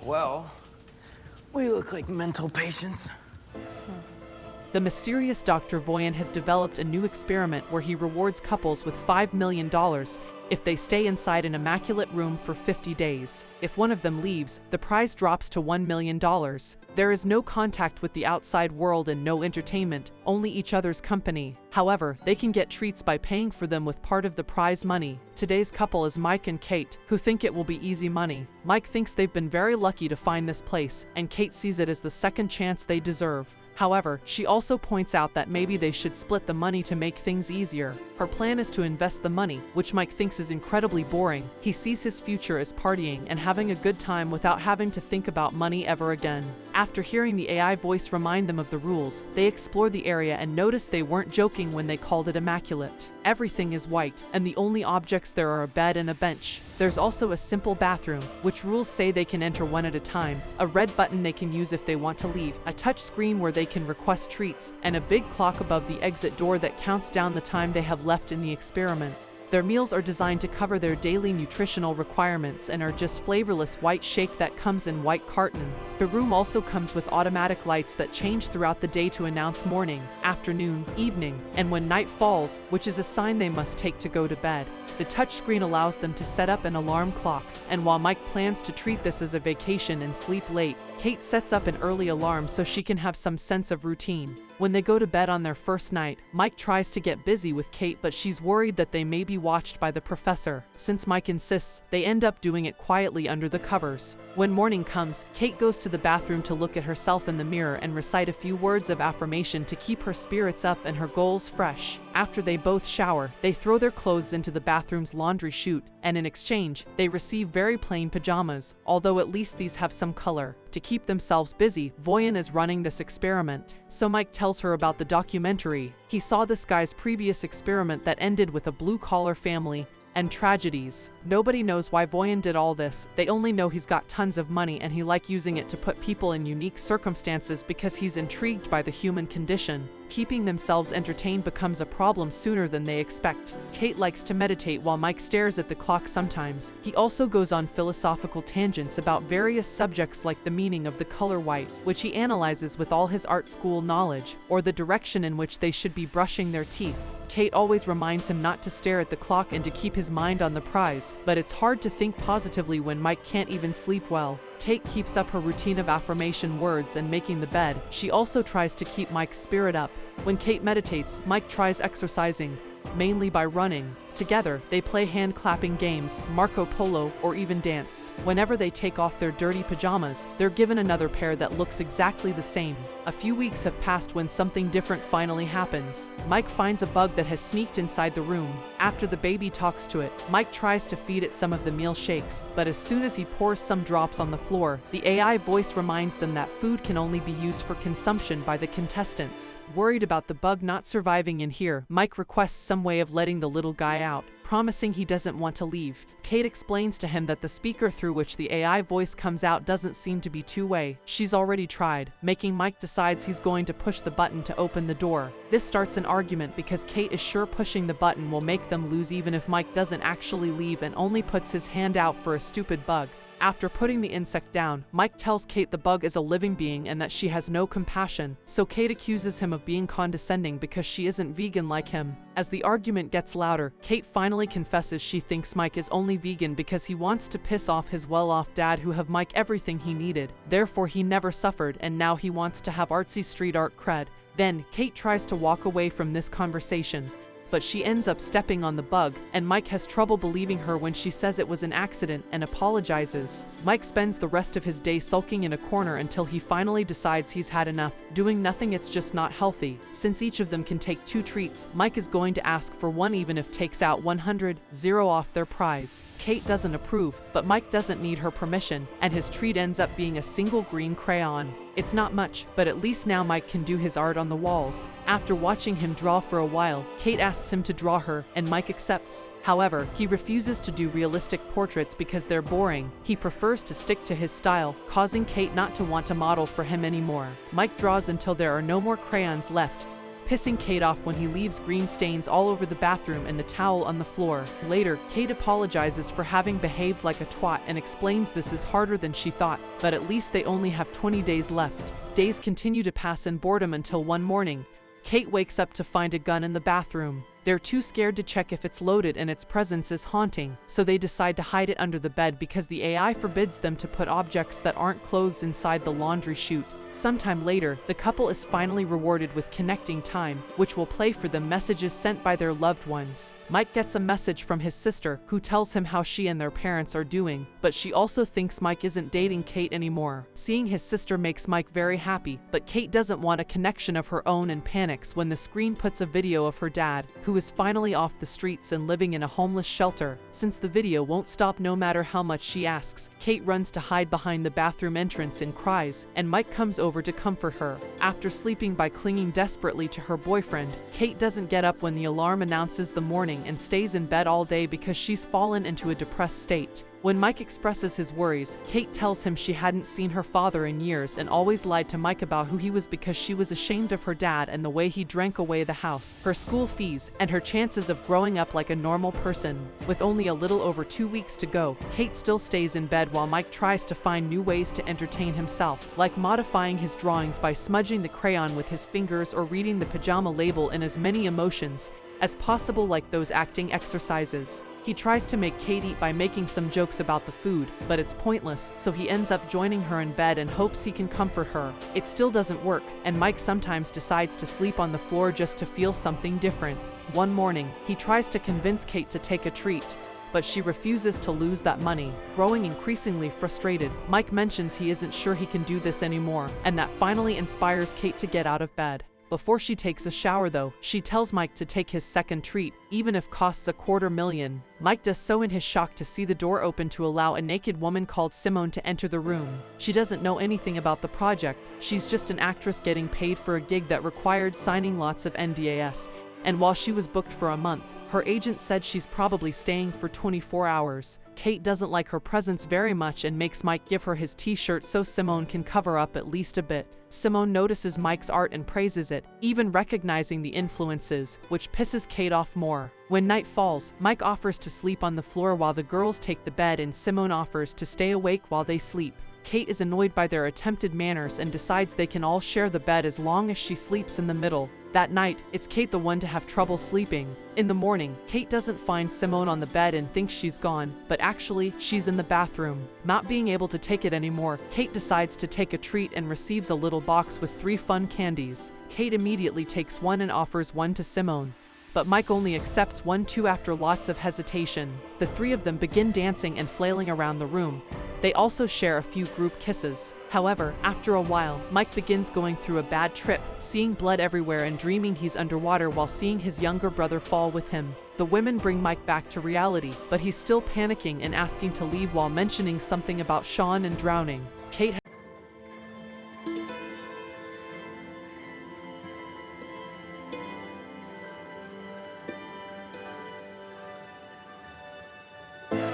Well, we look like mental patients. The mysterious Dr. Voyan has developed a new experiment where he rewards couples with $5 million if they stay inside an immaculate room for 50 days. If one of them leaves, the prize drops to $1 million. There is no contact with the outside world and no entertainment, only each other's company. However, they can get treats by paying for them with part of the prize money. Today's couple is Mike and Kate, who think it will be easy money. Mike thinks they've been very lucky to find this place, and Kate sees it as the second chance they deserve. However, she also points out that maybe they should split the money to make things easier. Her plan is to invest the money, which Mike thinks is incredibly boring. He sees his future as partying and having a good time without having to think about money ever again. After hearing the AI voice remind them of the rules, they explore the area and notice they weren't joking when they called it immaculate. Everything is white, and the only objects there are a bed and a bench. There's also a simple bathroom, which rules say they can enter one at a time, a red button they can use if they want to leave, a touch screen where they can request treats, and a big clock above the exit door that counts down the time they have left in the experiment. Their meals are designed to cover their daily nutritional requirements and are just flavorless white shake that comes in white carton. The room also comes with automatic lights that change throughout the day to announce morning, afternoon, evening, and when night falls, which is a sign they must take to go to bed. The touchscreen allows them to set up an alarm clock, and while Mike plans to treat this as a vacation and sleep late, Kate sets up an early alarm so she can have some sense of routine. When they go to bed on their first night, Mike tries to get busy with Kate, but she's worried that they may be watched by the professor. Since Mike insists, they end up doing it quietly under the covers. When morning comes, Kate goes to the bathroom to look at herself in the mirror and recite a few words of affirmation to keep her spirits up and her goals fresh. After they both shower, they throw their clothes into the bathroom's laundry chute, and in exchange, they receive very plain pajamas, although at least these have some color. To keep themselves busy, Voyan is running this experiment, so Mike tells her about the documentary. He saw this guy's previous experiment that ended with a blue-collar family and tragedies. Nobody knows why Voyan did all this. They only know he's got tons of money and he likes using it to put people in unique circumstances because he's intrigued by the human condition. Keeping themselves entertained becomes a problem sooner than they expect. Kate likes to meditate while Mike stares at the clock sometimes. He also goes on philosophical tangents about various subjects like the meaning of the color white, which he analyzes with all his art school knowledge, or the direction in which they should be brushing their teeth. Kate always reminds him not to stare at the clock and to keep his mind on the prize, but it's hard to think positively when Mike can't even sleep well. Kate keeps up her routine of affirmation words and making the bed. She also tries to keep Mike's spirit up. When Kate meditates, Mike tries exercising, mainly by running. Together, they play hand-clapping games, Marco Polo, or even dance. Whenever they take off their dirty pajamas, they're given another pair that looks exactly the same. A few weeks have passed when something different finally happens. Mike finds a bug that has sneaked inside the room. After the baby talks to it, Mike tries to feed it some of the meal shakes, but as soon as he pours some drops on the floor, the AI voice reminds them that food can only be used for consumption by the contestants. Worried about the bug not surviving in here, Mike requests some way of letting the little guy out, promising he doesn't want to leave. Kate explains to him that the speaker through which the AI voice comes out doesn't seem to be two-way. She's already tried, making Mike decides he's going to push the button to open the door. This starts an argument because Kate is sure pushing the button will make them lose even if Mike doesn't actually leave and only puts his hand out for a stupid bug. After putting the insect down, Mike tells Kate the bug is a living being and that she has no compassion, so Kate accuses him of being condescending because she isn't vegan like him. As the argument gets louder, Kate finally confesses she thinks Mike is only vegan because he wants to piss off his well-off dad who have Mike everything he needed. Therefore he never suffered and now he wants to have artsy street art cred. Then, Kate tries to walk away from this conversation, but she ends up stepping on the bug, and Mike has trouble believing her when she says it was an accident and apologizes. Mike spends the rest of his day sulking in a corner until he finally decides he's had enough. Doing nothing, it's just not healthy. Since each of them can take 2 treats, Mike is going to ask for one even if takes out 100 off their prize. Kate doesn't approve, but Mike doesn't need her permission, and his treat ends up being a single green crayon. It's not much, but at least now Mike can do his art on the walls. After watching him draw for a while, Kate asks him to draw her, and Mike accepts. However, he refuses to do realistic portraits because they're boring. He prefers to stick to his style, causing Kate not to want to model for him anymore. Mike draws until there are no more crayons left, pissing Kate off when he leaves green stains all over the bathroom and the towel on the floor. Later, Kate apologizes for having behaved like a twat and explains this is harder than she thought, but at least they only have 20 days left. Days continue to pass in boredom until one morning, Kate wakes up to find a gun in the bathroom. They're too scared to check if it's loaded and its presence is haunting, so they decide to hide it under the bed because the AI forbids them to put objects that aren't clothes inside the laundry chute. Sometime later, the couple is finally rewarded with connecting time, which will play for them messages sent by their loved ones. Mike gets a message from his sister, who tells him how she and their parents are doing, but she also thinks Mike isn't dating Kate anymore. Seeing his sister makes Mike very happy, but Kate doesn't want a connection of her own and panics when the screen puts a video of her dad, who is finally off the streets and living in a homeless shelter. Since the video won't stop no matter how much she asks, Kate runs to hide behind the bathroom entrance and cries, and Mike comes over to comfort her. After sleeping by clinging desperately to her boyfriend, Kate doesn't get up when the alarm announces the morning and stays in bed all day because she's fallen into a depressed state. When Mike expresses his worries, Kate tells him she hadn't seen her father in years and always lied to Mike about who he was because she was ashamed of her dad and the way he drank away the house, her school fees, and her chances of growing up like a normal person. With only a little over 2 weeks to go, Kate still stays in bed while Mike tries to find new ways to entertain himself, like modifying his drawings by smudging the crayon with his fingers or reading the pajama label in as many emotions as possible, like those acting exercises. He tries to make Kate eat by making some jokes about the food, but it's pointless, so he ends up joining her in bed and hopes he can comfort her. It still doesn't work, and Mike sometimes decides to sleep on the floor just to feel something different. One morning, he tries to convince Kate to take a treat, but she refuses to lose that money. Growing increasingly frustrated, Mike mentions he isn't sure he can do this anymore, and that finally inspires Kate to get out of bed. Before she takes a shower though, she tells Mike to take his second treat, even if costs $250,000. Mike does so in his shock to see the door open to allow a naked woman called Simone to enter the room. She doesn't know anything about the project, she's just an actress getting paid for a gig that required signing lots of NDAs. And while she was booked for a month, her agent said she's probably staying for 24 hours. Kate doesn't like her presence very much and makes Mike give her his t-shirt so Simone can cover up at least a bit. Simone notices Mike's art and praises it, even recognizing the influences, which pisses Kate off more. When night falls, Mike offers to sleep on the floor while the girls take the bed and Simone offers to stay awake while they sleep. Kate is annoyed by their attempted manners and decides they can all share the bed as long as she sleeps in the middle. That night, it's Kate the one to have trouble sleeping. In the morning, Kate doesn't find Simone on the bed and thinks she's gone, but actually, she's in the bathroom. Not being able to take it anymore, Kate decides to take a treat and receives a little box with 3 fun candies. Kate immediately takes one and offers one to Simone, but Mike only accepts one too after lots of hesitation. The 3 of them begin dancing and flailing around the room. They also share a few group kisses. However, after a while, Mike begins going through a bad trip, seeing blood everywhere and dreaming he's underwater while seeing his younger brother fall with him. The women bring Mike back to reality, but he's still panicking and asking to leave while mentioning something about Sean and drowning. Kate